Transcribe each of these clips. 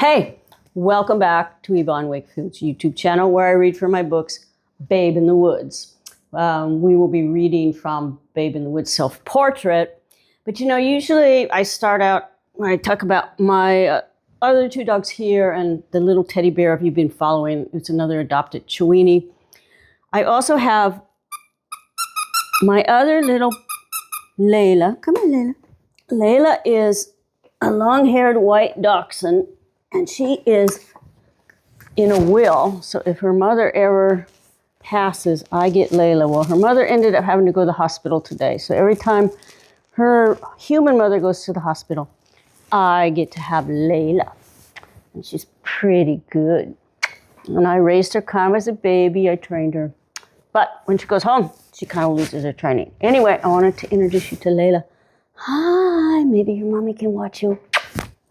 Hey, welcome back to Yvonne Wakefield's YouTube channel where I read from my books, Babe in the Woods. We will be reading from Babe in the Woods Self-Portrait. But usually I start out when I talk about my other two dogs here and the little teddy bear, if you've been following, it's another adopted Chiweenie. I also have my other little Leila. Come on, Leila. Leila is a long-haired white dachshund, and she is in a will. So if her mother ever passes, I get Leila. Well, her mother ended up having to go to the hospital today. So every time her human mother goes to the hospital, I get to have Leila. And she's pretty good. And I raised her kind of as a baby. I trained her. But when she goes home, she kind of loses her training. Anyway, I wanted to introduce you to Leila. Hi, maybe your mommy can watch you.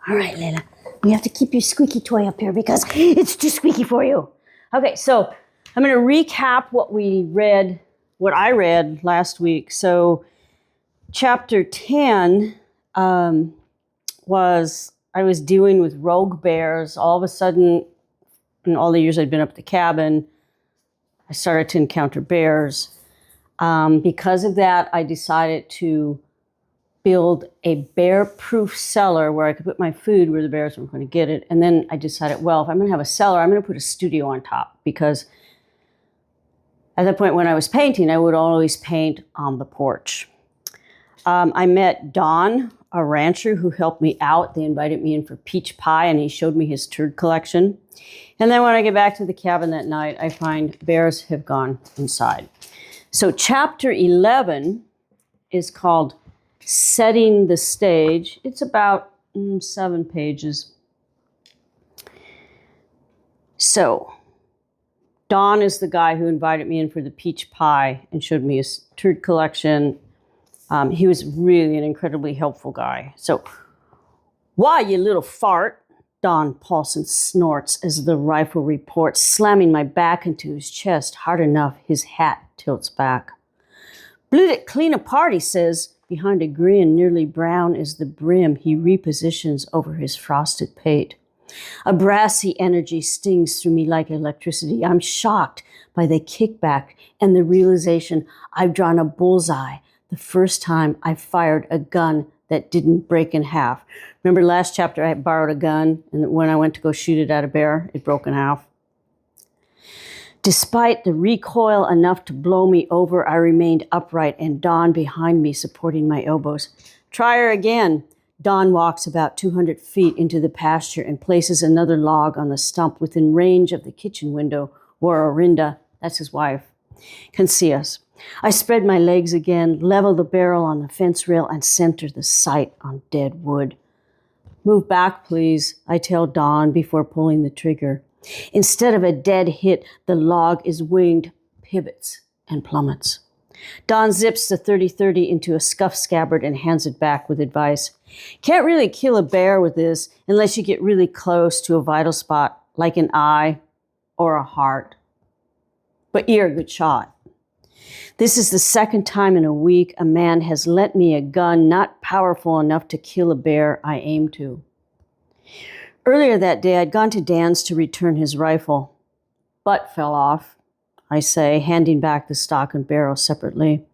All right, Leila. We have to keep your squeaky toy up here because it's too squeaky for you. Okay, so I'm going to recap what I read last week. So chapter 10 I was dealing with rogue bears. All of a sudden, in all the years I'd been up at the cabin, I started to encounter bears. Because of that, I decided to build a bear-proof cellar where I could put my food where the bears weren't going to get it. And then I decided, well, if I'm going to have a cellar, I'm going to put a studio on top, because at that point when I was painting, I would always paint on the porch. I met Don, a rancher who helped me out. They invited me in for peach pie, and he showed me his turd collection. And then when I get back to the cabin that night, I find bears have gone inside. So chapter 11 is called Setting the Stage. It's about 7 pages. So Don is the guy who invited me in for the peach pie and showed me his turd collection. He was really an incredibly helpful guy. So, "Why, you little fart," Don Paulson snorts as the rifle reports, slamming my back into his chest hard enough his hat tilts back. "Blew it clean apart," he says, behind a grin nearly brown as the brim he repositions over his frosted pate. A brassy energy stings through me like electricity. I'm shocked by the kickback and the realization I've drawn a bullseye the first time I fired a gun that didn't break in half. Remember last chapter I borrowed a gun, and when I went to go shoot it at a bear, it broke in half. Despite the recoil enough to blow me over, I remained upright, and Don behind me supporting my elbows. "Try her again." Don walks about 200 feet into the pasture and places another log on the stump within range of the kitchen window where Orinda, that's his wife, can see us. I spread my legs again, level the barrel on the fence rail, and center the sight on dead wood. "Move back, please," I tell Don before pulling the trigger. Instead of a dead hit, the log is winged, pivots, and plummets. Don zips the 30-30 into a scuff scabbard and hands it back with advice. "Can't really kill a bear with this unless you get really close to a vital spot, like an eye or a heart. But you're a good shot." This is the second time in a week a man has lent me a gun not powerful enough to kill a bear I aim to. Earlier that day, I'd gone to Dan's to return his rifle. "Butt fell off," I say, handing back the stock and barrel separately.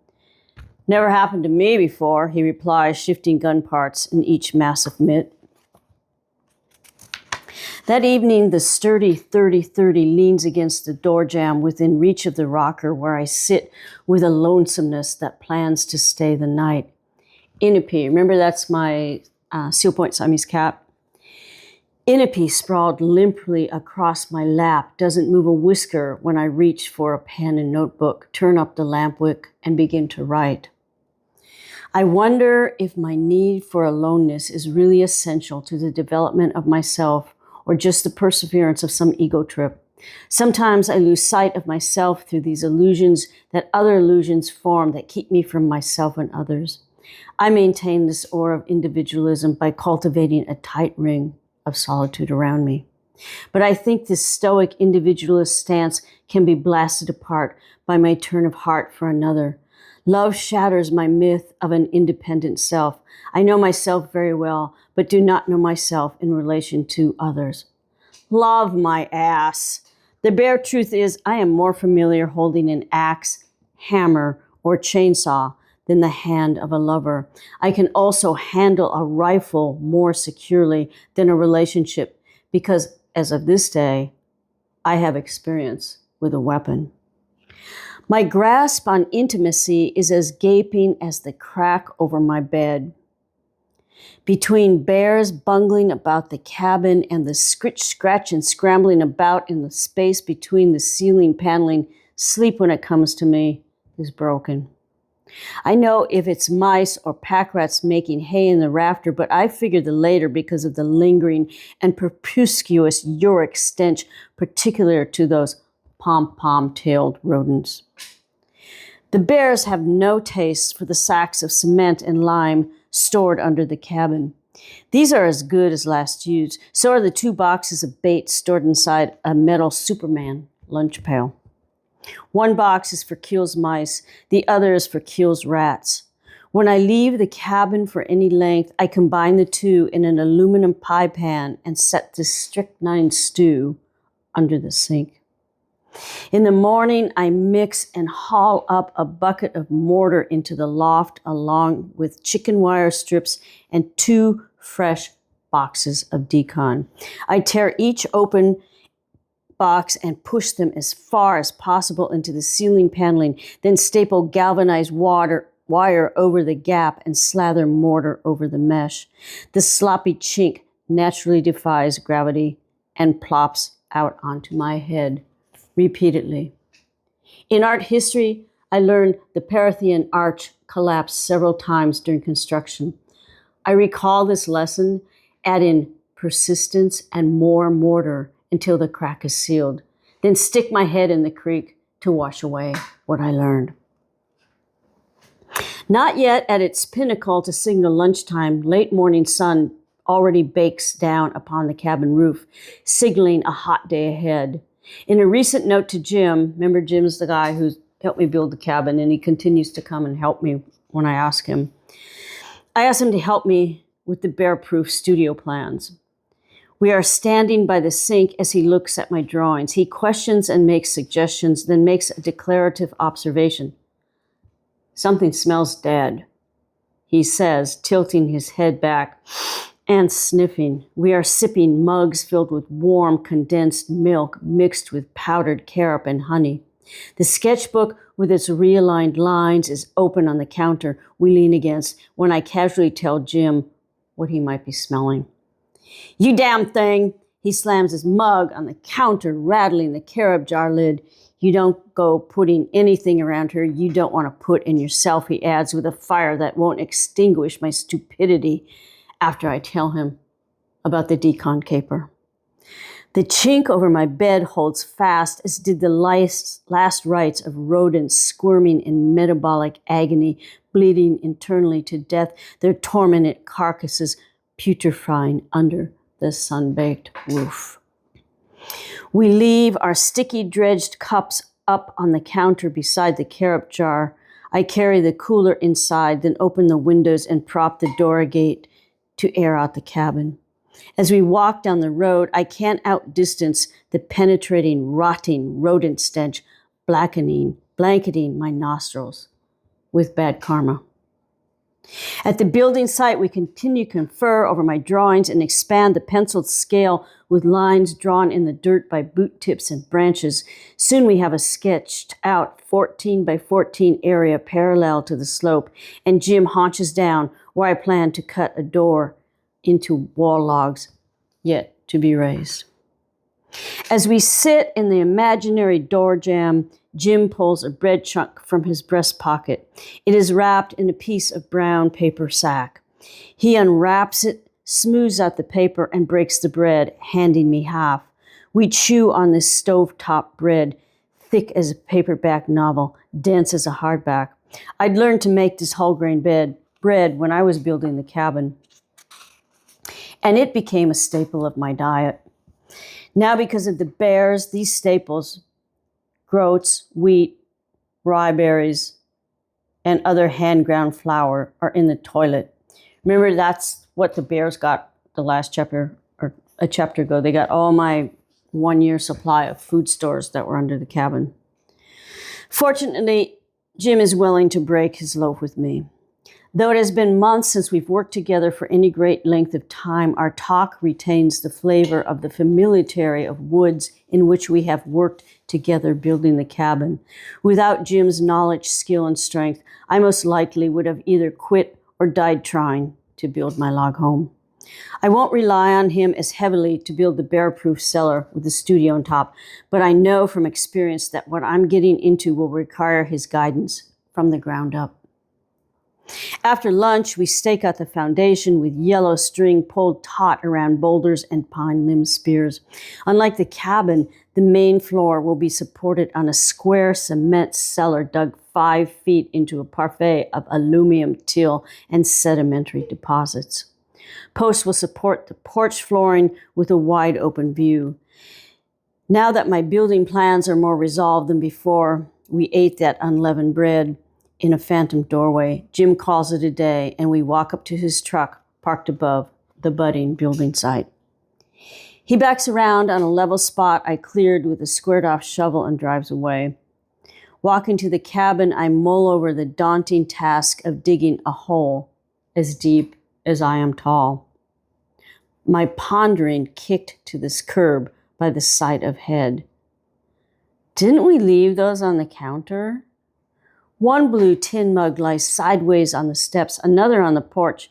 "Never happened to me before," he replies, shifting gun parts in each massive mitt. That evening, the sturdy 30-30 leans against the door jamb within reach of the rocker where I sit with a lonesomeness that plans to stay the night. Inipi, remember that's my Seal Point Siamese cat? Inipi, sprawled limply across my lap, doesn't move a whisker when I reach for a pen and notebook, turn up the lamp wick, and begin to write. I wonder if my need for aloneness is really essential to the development of myself, or just the perseverance of some ego trip. Sometimes I lose sight of myself through these illusions that other illusions form that keep me from myself and others. I maintain this aura of individualism by cultivating a tight ring of solitude around me. But I think this stoic individualist stance can be blasted apart by my turn of heart for another. Love shatters my myth of an independent self. I know myself very well, but do not know myself in relation to others. Love my ass. The bare truth is, I am more familiar holding an axe, hammer, or chainsaw than the hand of a lover. I can also handle a rifle more securely than a relationship because, as of this day, I have experience with a weapon. My grasp on intimacy is as gaping as the crack over my bed. Between bears bungling about the cabin and the scritch, scratch, and scrambling about in the space between the ceiling paneling, sleep when it comes to me is broken. I know if it's mice or pack rats making hay in the rafter, but I figure the later because of the lingering and promiscuous uric stench particular to those pom-pom-tailed rodents. The bears have no taste for the sacks of cement and lime stored under the cabin. These are as good as last used. So are the 2 boxes of bait stored inside a metal Superman lunch pail. 1 box is for Keel's mice, the other is for Keel's rats. When I leave the cabin for any length, I combine the 2 in an aluminum pie pan and set the strychnine stew under the sink. In the morning, I mix and haul up a bucket of mortar into the loft along with chicken wire strips and 2 fresh boxes of decon. I tear each open box and push them as far as possible into the ceiling paneling, then staple galvanized wire over the gap and slather mortar over the mesh. The sloppy chink naturally defies gravity and plops out onto my head repeatedly. In art history, I learned the Parthian arch collapsed several times during construction. I recall this lesson, add in persistence and more mortar until the crack is sealed, then stick my head in the creek to wash away what I learned. Not yet at its pinnacle to signal lunchtime, late morning sun already bakes down upon the cabin roof, signaling a hot day ahead. In a recent note to Jim, remember Jim's the guy who helped me build the cabin, and he continues to come and help me when I ask him. I asked him to help me with the bear-proof studio plans. We are standing by the sink as he looks at my drawings. He questions and makes suggestions, then makes a declarative observation. Something smells dead, he says, tilting his head back and sniffing. We are sipping mugs filled with warm, condensed milk mixed with powdered carob and honey. The sketchbook with its realigned lines is open on the counter we lean against when I casually tell Jim what he might be smelling. You damn thing! He slams his mug on the counter, rattling the carob jar lid. You don't go putting anything around here you don't want to put in yourself, he adds with a fire that won't extinguish my stupidity after I tell him about the decon caper. The chink over my bed holds fast, as did the last rites of rodents squirming in metabolic agony, bleeding internally to death, their tormented carcasses putrefying under the sun-baked roof. We leave our sticky dredged cups up on the counter beside the carob jar. I carry the cooler inside, then open the windows and prop the door gate to air out the cabin. As we walk down the road, I can't outdistance the penetrating, rotting rodent stench, blanketing my nostrils with bad karma. At the building site, we continue to confer over my drawings and expand the penciled scale with lines drawn in the dirt by boot tips and branches. Soon we have a sketched out 14 by 14 area parallel to the slope, and Jim haunches down where I plan to cut a door into wall logs yet to be raised. As we sit in the imaginary door jamb, Jim pulls a bread chunk from his breast pocket. It is wrapped in a piece of brown paper sack. He unwraps it, smooths out the paper, and breaks the bread, handing me half. We chew on this stovetop bread, thick as a paperback novel, dense as a hardback. I'd learned to make this whole grain bread when I was building the cabin, and it became a staple of my diet. Now, because of the bears, these staples, groats, wheat, rye berries, and other hand-ground flour are in the toilet. Remember, that's what the bears got the last chapter, or a chapter ago. They got all my 1-year supply of food stores that were under the cabin. Fortunately, Jim is willing to break his loaf with me. Though it has been months since we've worked together for any great length of time, our talk retains the flavor of the familiarity of woods in which we have worked together building the cabin. Without Jim's knowledge, skill, and strength, I most likely would have either quit or died trying to build my log home. I won't rely on him as heavily to build the bear-proof cellar with the studio on top, but I know from experience that what I'm getting into will require his guidance from the ground up. After lunch, we stake out the foundation with yellow string pulled taut around boulders and pine limb spears. Unlike the cabin, the main floor will be supported on a square cement cellar dug 5 feet into a parfait of aluminum, till, and sedimentary deposits. Posts will support the porch flooring with a wide open view. Now that my building plans are more resolved than before, we ate that unleavened bread in a phantom doorway. Jim calls it a day, and we walk up to his truck parked above the budding building site. He backs around on a level spot I cleared with a squared-off shovel and drives away. Walking to the cabin, I mull over the daunting task of digging a hole as deep as I am tall. My pondering kicked to this curb by the sight of head. Didn't we leave those on the counter? One blue tin mug lies sideways on the steps, another on the porch.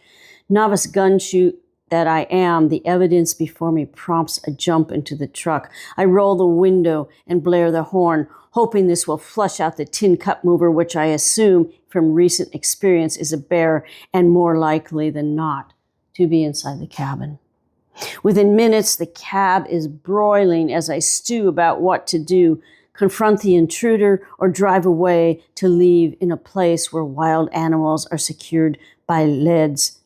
Novice gun shoot that I am, the evidence before me prompts a jump into the truck. I roll the window and blare the horn, hoping this will flush out the tin cup mover, which I assume from recent experience is a bear and more likely than not to be inside the cabin. Within minutes, the cab is broiling as I stew about what to do. Confront the intruder or drive away to leave in a place where wild animals are secured by leads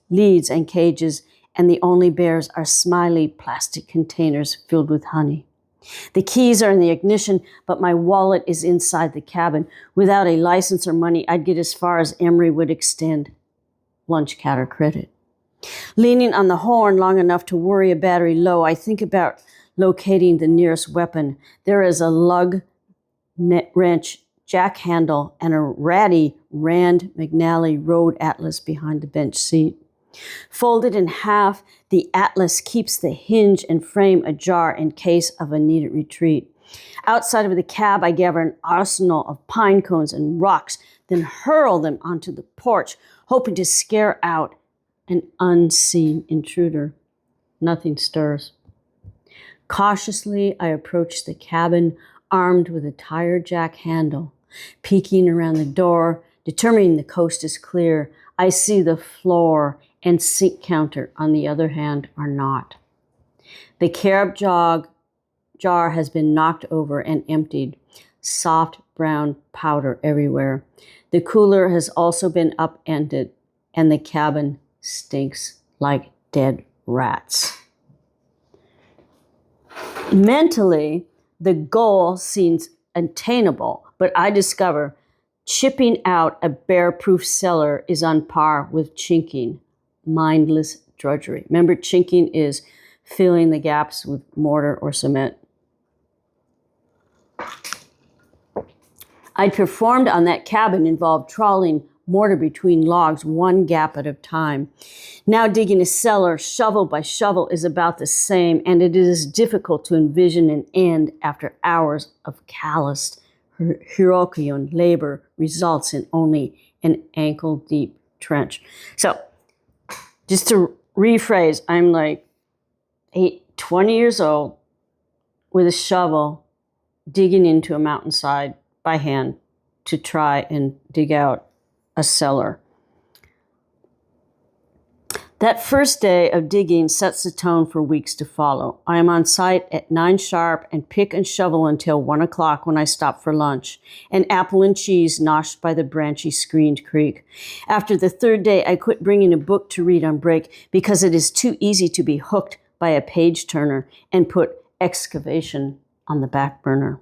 and cages, and the only bears are smiley plastic containers filled with honey. The keys are in the ignition, but my wallet is inside the cabin. Without a license or money, I'd get as far as Emery would extend lunch counter credit. Leaning on the horn long enough to worry a battery low, I think about locating the nearest weapon. There is a lug wrench, jack handle, and a ratty Rand McNally Road Atlas behind the bench seat. Folded in half, the atlas keeps the hinge and frame ajar in case of a needed retreat. Outside of the cab, I gather an arsenal of pine cones and rocks, then hurl them onto the porch, hoping to scare out an unseen intruder. Nothing stirs. Cautiously, I approach the cabin, armed with a tire jack handle. Peeking around the door, determining the coast is clear, I see the floor and sink counter, on the other hand, are not. The carob jar has been knocked over and emptied. Soft brown powder everywhere. The cooler has also been upended, and the cabin stinks like dead rats. Mentally, the goal seems attainable, but I discover chipping out a bear-proof cellar is on par with chinking, mindless drudgery. Remember, chinking is filling the gaps with mortar or cement. I'd performed on that cabin involved trawling mortar between logs, one gap at a time. Now digging a cellar, shovel by shovel, is about the same, and it is difficult to envision an end after hours of calloused Herculean labor results in only an ankle-deep trench. So, just to rephrase, I'm like 20 years old with a shovel digging into a mountainside by hand to try and dig out a cellar. That first day of digging sets the tone for weeks to follow. I am on site at 9 sharp and pick and shovel until 1 o'clock when I stop for lunch, an apple and cheese noshed by the branchy screened creek. After the third day, I quit bringing a book to read on break because it is too easy to be hooked by a page turner and put excavation on the back burner.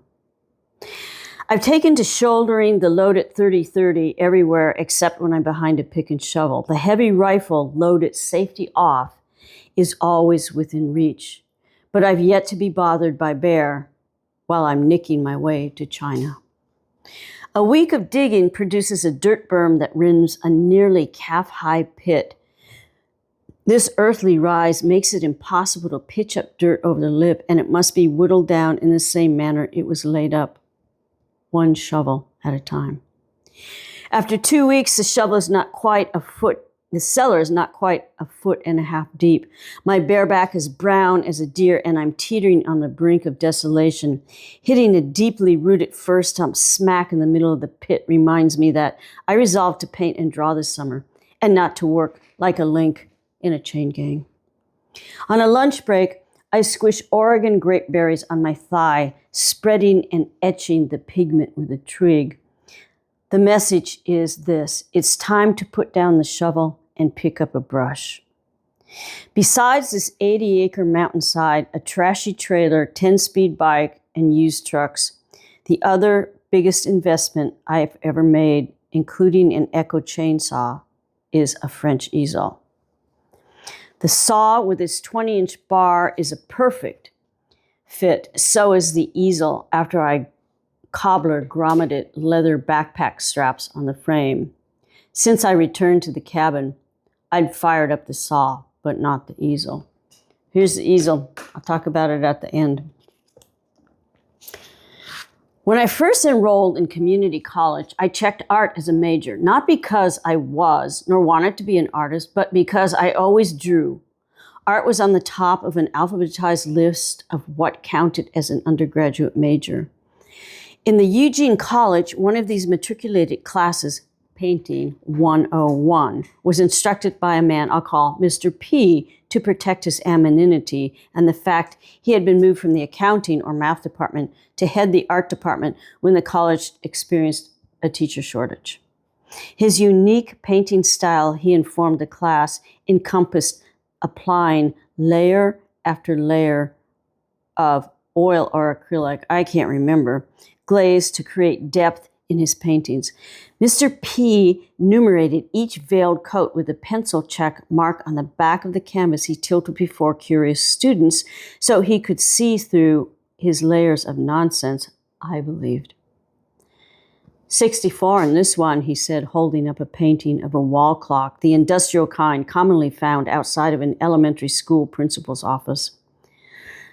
I've taken to shouldering the loaded 30-30 everywhere except when I'm behind a pick and shovel. The heavy rifle loaded safety off is always within reach, but I've yet to be bothered by bear while I'm nicking my way to China. A week of digging produces a dirt berm that rims a nearly calf-high pit. This earthly rise makes it impossible to pitch up dirt over the lip, and it must be whittled down in the same manner it was laid up, one shovel at a time. After 2 weeks, the cellar is not quite a foot and a half deep. My bareback is brown as a deer, and I'm teetering on the brink of desolation. Hitting a deeply rooted fir stump smack in the middle of the pit reminds me that I resolved to paint and draw this summer, and not to work like a link in a chain gang. On a lunch break, I squish Oregon grape berries on my thigh, spreading and etching the pigment with a twig. The message is this: it's time to put down the shovel and pick up a brush. Besides this 80-acre mountainside, a trashy trailer, 10-speed bike, and used trucks, the other biggest investment I've ever made, including an Echo chainsaw, is a French easel. The saw with its 20-inch bar is a perfect fit. So is the easel after I cobbler grommeted leather backpack straps on the frame. Since I returned to the cabin, I'd fired up the saw, but not the easel. Here's the easel. I'll talk about it at the end. When I first enrolled in community college, I checked art as a major, not because I was nor wanted to be an artist, but because I always drew. Art was on the top of an alphabetized list of what counted as an undergraduate major. In the Eugene College, one of these matriculated classes, Painting 101, was instructed by a man I'll call Mr. P to protect his anonymity and the fact he had been moved from the accounting or math department to head the art department when the college experienced a teacher shortage. His unique painting style, he informed the class, encompassed applying layer after layer of oil or acrylic, I can't remember, glaze to create depth in his paintings. Mr. P numerated each veiled coat with a pencil check mark on the back of the canvas he tilted before curious students so he could see through his layers of nonsense, I believed. 64 in this one, he said, holding up a painting of a wall clock, the industrial kind commonly found outside of an elementary school principal's office.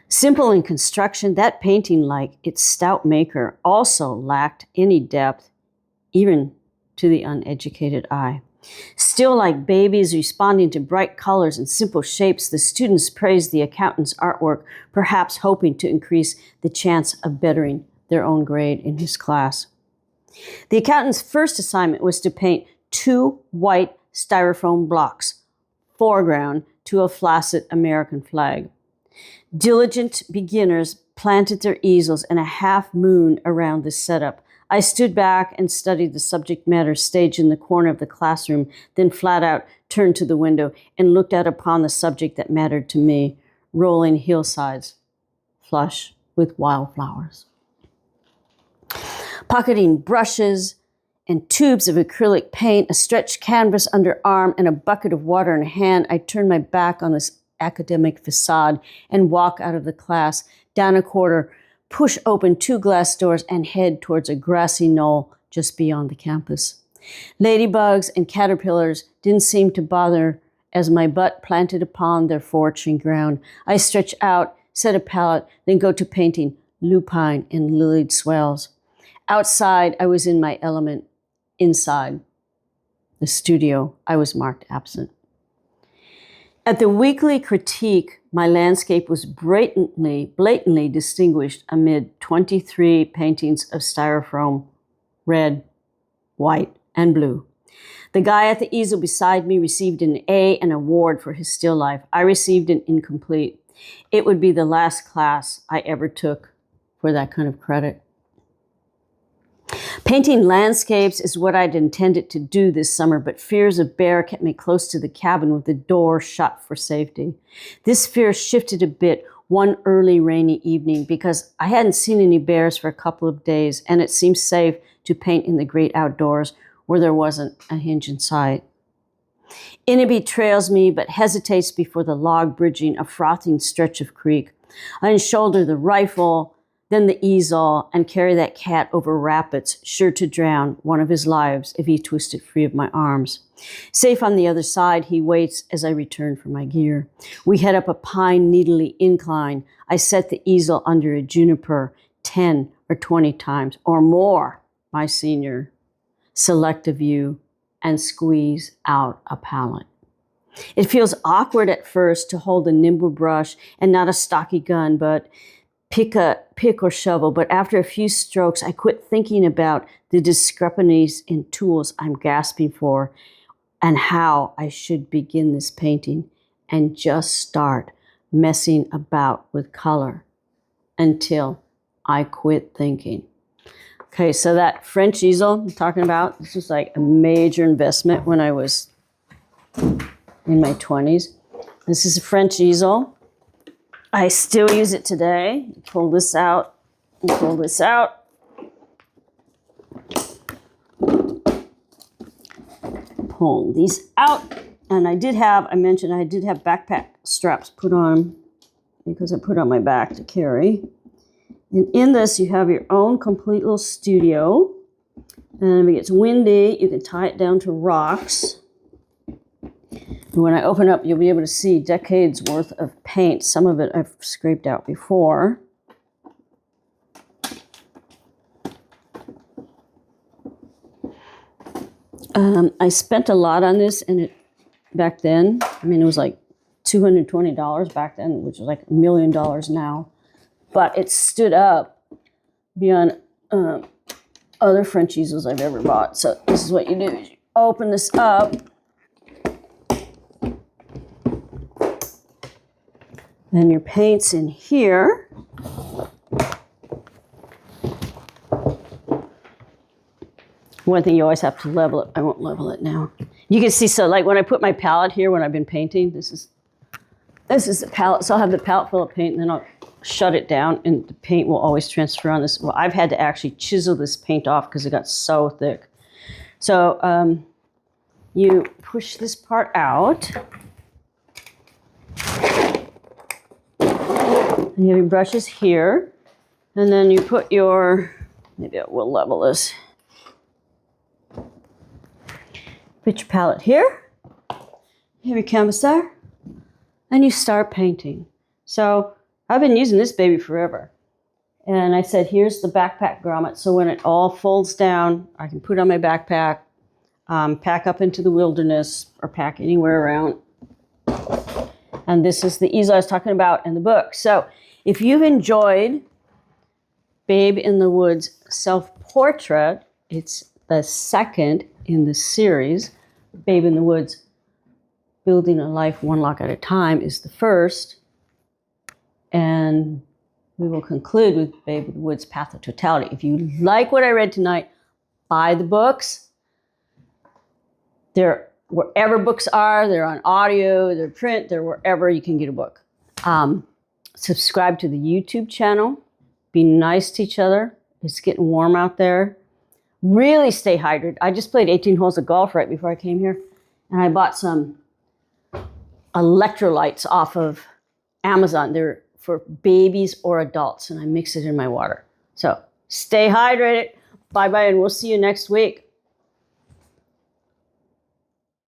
Simple in construction, that painting, like its stout maker, also lacked any depth, even to the uneducated eye. Still, like babies responding to bright colors and simple shapes, the students praised the accountant's artwork, perhaps hoping to increase the chance of bettering their own grade in his class. The accountant's first assignment was to paint 2 white styrofoam blocks, foreground to a flaccid American flag. Diligent beginners planted their easels in a half moon around the setup. I stood back and studied the subject matter staged in the corner of the classroom, then flat out turned to the window and looked out upon the subject that mattered to me, rolling hillsides, flush with wildflowers. Pocketing brushes and tubes of acrylic paint, a stretched canvas under arm, and a bucket of water in hand, I turned my back on this academic facade and walk out of the class, down a corridor, push open 2 glass doors, and head towards a grassy knoll just beyond the campus. Ladybugs and caterpillars didn't seem to bother as my butt planted upon their foraging ground. I stretch out, set a palette, then go to painting lupine and lilied swells. Outside, I was in my element. Inside the studio, I was marked absent. At the weekly critique, my landscape was blatantly distinguished amid 23 paintings of styrofoam, red, white, and blue. The guy at the easel beside me received an A, an award for his still life. I received an incomplete. It would be the last class I ever took for that kind of credit. Painting landscapes is what I'd intended to do this summer, but fears of bear kept me close to the cabin with the door shut for safety. This fear shifted a bit one early rainy evening because I hadn't seen any bears for a couple of days, and it seemed safe to paint in the great outdoors where there wasn't a hinge in sight. Inhibi trails me but hesitates before the log bridging a frothing stretch of creek. I unshoulder the rifle, then the easel, and carry that cat over rapids, sure to drown one of his lives if he twisted free of my arms. Safe on the other side, he waits as I return for my gear. We head up a pine needly incline. I set the easel under a juniper 10 or 20 times or more, my senior. Select a view and squeeze out a palette. It feels awkward at first to hold a nimble brush and not a stocky gun, but pick or shovel. But after a few strokes, I quit thinking about the discrepancies in tools I'm gasping for and how I should begin this painting and just start messing about with color until I quit thinking. Okay, so that French easel I'm talking about, this was like a major investment when I was in my 20s. This is a French easel. I still use it today. Pull this out and pull this out. Pull these out. And I mentioned I did have backpack straps put on because I put on my back to carry. And in this, you have your own complete little studio. And if it gets windy, you can tie it down to rocks. And when I open up, you'll be able to see decades worth of paint. Some of it I've scraped out before. I spent a lot on this, and back then, I mean, it was like $220 back then, which is like $1 million now. But it stood up beyond other French easels I've ever bought. So this is what you do. Is you open this up. Then your paint's in here. One thing you always have to level it. I won't level it now. You can see, so like when I put my palette here when I've been painting, this is the palette. So I'll have the palette full of paint, and then I'll shut it down, and the paint will always transfer on this. Well, I've had to actually chisel this paint off because it got so thick. So you push this part out. And you have your brushes here. And then you put your, maybe I will level this. Put your palette here. You have your canvas there. And you start painting. So I've been using this baby forever. And I said, here's the backpack grommet. So when it all folds down, I can put on my backpack, pack up into the wilderness, or pack anywhere around. And this is the easel I was talking about in the book. So if you've enjoyed Babe in the Woods self-portrait, it's the second in the series. Babe in the Woods, Building a Life One Lock at a Time is the first. And we will conclude with Babe in the Woods, Path of Totality. If you like what I read tonight, buy the books. They're wherever books are. They're on audio, they're print, they're wherever you can get a book. Subscribe to the YouTube channel. Be nice to each other. It's getting warm out there. Really stay hydrated. I just played 18 holes of golf right before I came here. And I bought some electrolytes off of Amazon. They're for babies or adults. And I mix it in my water. So stay hydrated. Bye-bye, and we'll see you next week.